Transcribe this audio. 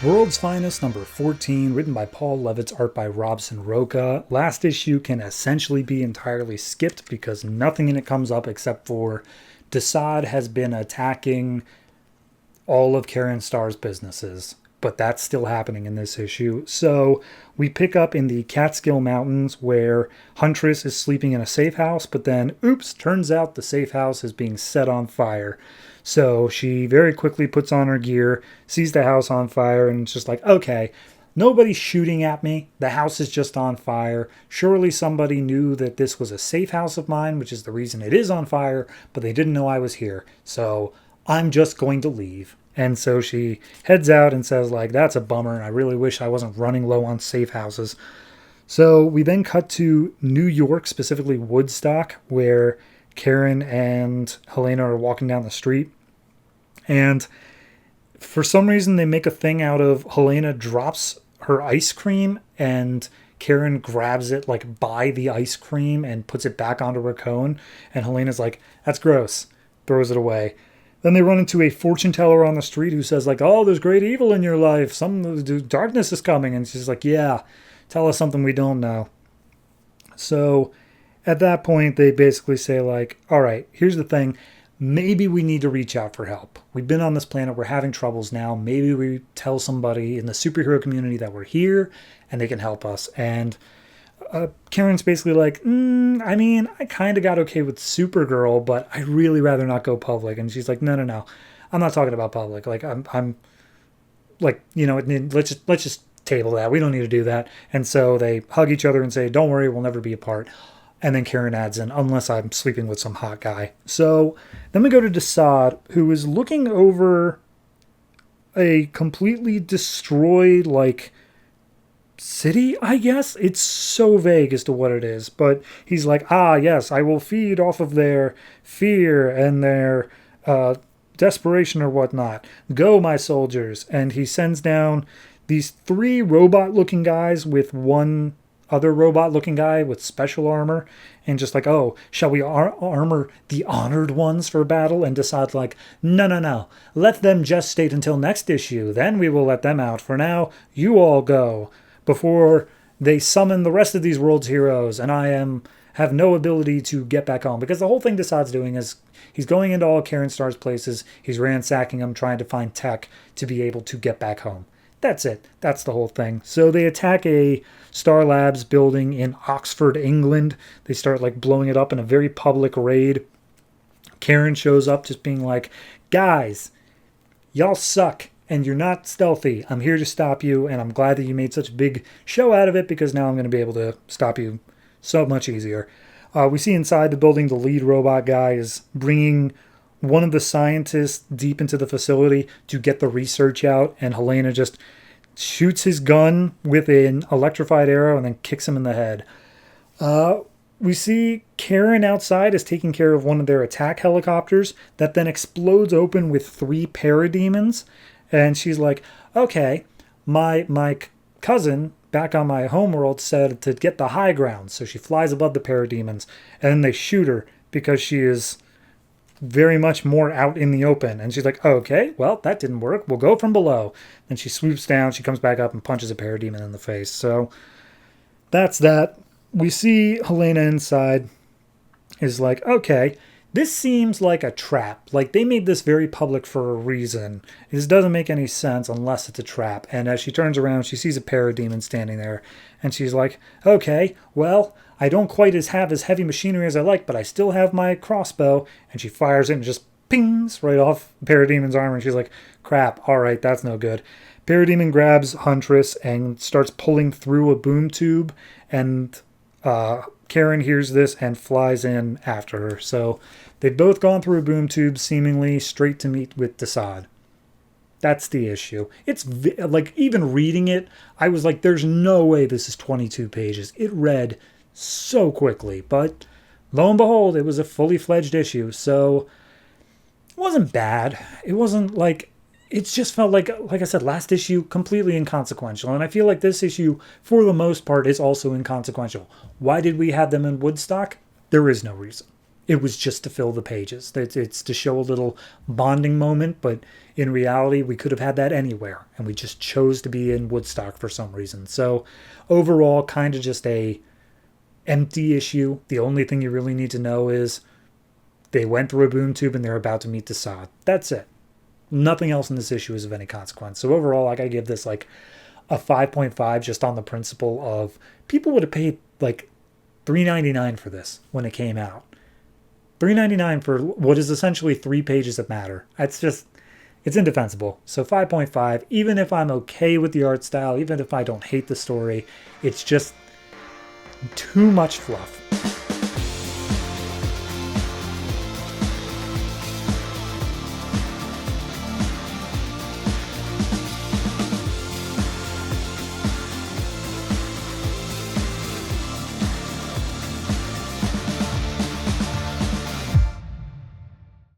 World's Finest number 14, written by Paul Levitz, art by Robson Roca. Last issue can essentially be entirely skipped because nothing in it comes up except for Desaad has been attacking all of Karen Starr's businesses. But that's still happening in this issue. So we pick up in the Catskill Mountains where Huntress is sleeping in a safe house, but then, oops, turns out the safe house is being set on fire. So she very quickly puts on her gear, sees the house on fire, and it's just like, okay, nobody's shooting at me. The house is just on fire. Surely somebody knew that this was a safe house of mine, which is the reason it is on fire, but they didn't know I was here. So I'm just going to leave. And so she heads out and says, like, that's a bummer, and I really wish I wasn't running low on safe houses. So we then cut to New York, specifically Woodstock, where Karen and Helena are walking down the street. And for some reason, they make a thing out of Helena drops her ice cream, and Karen grabs it, like, by the ice cream and puts it back onto her cone. And Helena's like, that's gross, throws it away. Then they run into a fortune teller on the street who says, like, oh, there's great evil in your life. Some darkness is coming. And she's like, yeah, tell us something we don't know. So at that point, they basically say, like, all right, here's the thing. Maybe we need to reach out for help. We've been on this planet. We're having troubles now. Maybe we tell somebody in the superhero community that we're here and they can help us. And Karen's basically like, I mean, I kind of got okay with Supergirl, but I'd really rather not go public. And she's like, no. I'm not talking about public. Like, I'm like, you know, let's just table that. We don't need to do that. And so they hug each other and say, don't worry, we'll never be apart. And then Karen adds in, unless I'm sleeping with some hot guy. So then we go to Desaad, who is looking over a completely destroyed, like, city, I guess. It's so vague as to what it is, but he's like, yes, I will feed off of their fear and their desperation or whatnot. Go, my soldiers. And he sends down these 3 robot-looking guys with one other robot-looking guy with special armor, and just like, oh, shall we armor the honored ones for battle? And Desaad's like, no. Let them gestate until next issue. Then we will let them out. For now, you all go, before they summon the rest of these world's heroes, and I have no ability to get back home. Because the whole thing Desaad's doing is he's going into all Karen Starr's places, he's ransacking them, trying to find tech to be able to get back home. That's it. That's the whole thing. So they attack a Star Labs building in Oxford, England. They start, like, blowing it up in a very public raid. Karen shows up just being like, guys, y'all suck. And you're not stealthy. I'm here to stop you, and I'm glad that you made such a big show out of it, because now I'm going to be able to stop you so much easier. We see inside the building the lead robot guy is bringing one of the scientists deep into the facility to get the research out, and Helena just shoots his gun with an electrified arrow and then kicks him in the head. We see Karen outside is taking care of one of their attack helicopters that then explodes open with 3 parademons. And she's like, okay, my cousin back on my homeworld said to get the high ground. So she flies above the parademons, and then they shoot her because she is very much more out in the open. And she's like, okay, well, that didn't work. We'll go from below. Then she swoops down, she comes back up and punches a parademon in the face. So that's that. We see Helena inside is like, okay, this seems like a trap. Like, they made this very public for a reason. This doesn't make any sense unless it's a trap. And as she turns around, she sees a parademon standing there. And she's like, okay, well, I don't quite have as heavy machinery as I like, but I still have my crossbow. And she fires it and just pings right off Parademon's armor. And she's like, crap, all right, that's no good. Parademon grabs Huntress and starts pulling through a boom tube. And Karen hears this and flies in after her. So they've both gone through a boom tube, seemingly straight to meet with Desaad. That's the issue. It's like, even reading it, I was like, there's no way this is 22 pages. It read so quickly, but lo and behold, it was a fully fledged issue. So it wasn't bad. It wasn't like, it just felt like I said, last issue, completely inconsequential. And I feel like this issue, for the most part, is also inconsequential. Why did we have them in Woodstock? There is no reason. it was just to fill the pages. It's to show a little bonding moment, but in reality, we could have had that anywhere, and we just chose to be in Woodstock for some reason. So overall, kind of just a empty issue. The only thing you really need to know is they went through a boom tube and they're about to meet Desaad. That's it. Nothing else in this issue is of any consequence. So overall, I gotta give this like a 5.5 just on the principle of people would have paid like $3.99 for this when it came out. $3.99 for what is essentially 3 pages of matter. It's indefensible. So 5.5, even if I'm okay with the art style, even if I don't hate the story, it's just too much fluff.